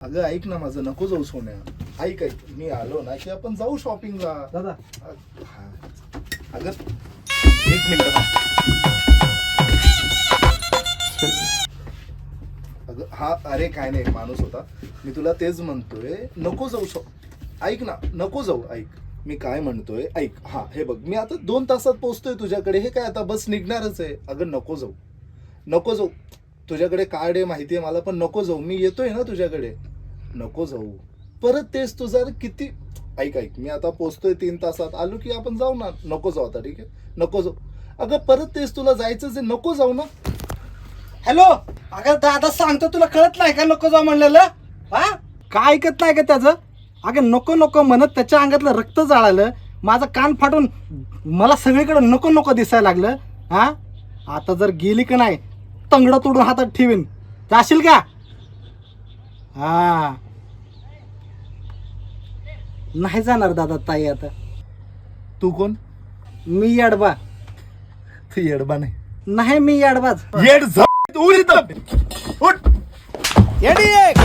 अगं ऐक ना माझं, नको जाऊ सोन्या. ऐक ऐक, मी आलो ना की आपण जाऊ शॉपिंगला. दादा हा. अगं एक मिनिट. अगं हा, अरे काय नाही, माणूस होता. मी तुला तेच म्हणतोय, नको जाऊ. ऐक ना, नको जाऊ. ऐक मी काय म्हणतोय, ऐक. हा हे बघ, मी आता 2 तासात पोहोचतोय तुझ्याकडे. हे काय आता बस निघणारच आहे. अगं नको जाऊ, नको जाऊ. तुझ्याकडे कार्ड आहे माहिती आहे मला, पण नको जाऊ. मी येतोय ना तुझ्याकडे. नको जाऊ. परत तेच तुझं किती. ऐक ऐक, मी आता पोहोचतोय 3 तासात. आलो की आपण जाऊ ना. नको जाऊ आता, ठीक आहे. नको जाऊ. अगं परत तेच तुला जायचंच आहे. नको जाऊ ना. हॅलो. अगं दादा सांगतो, तुला कळत नाही का नको जाऊ म्हणलेलं? हा काय ऐकत नाही का त्याचं? अगं नको नको म्हणत त्याच्या अंगातलं रक्त जाळालं. माझं कान फाटून मला सगळीकडे नको नको दिसायला लागलं. हा आता जर गेली का नाही, तंगडं तोडून हातात ठेवीन. जाशील का? हा नाही जाणार दादा ताई आता. तू कोण? मी येडबा तू येडबा नाही. नाही, मी येडबाज. येड झ- उठ इथं. उठ. येडी एक.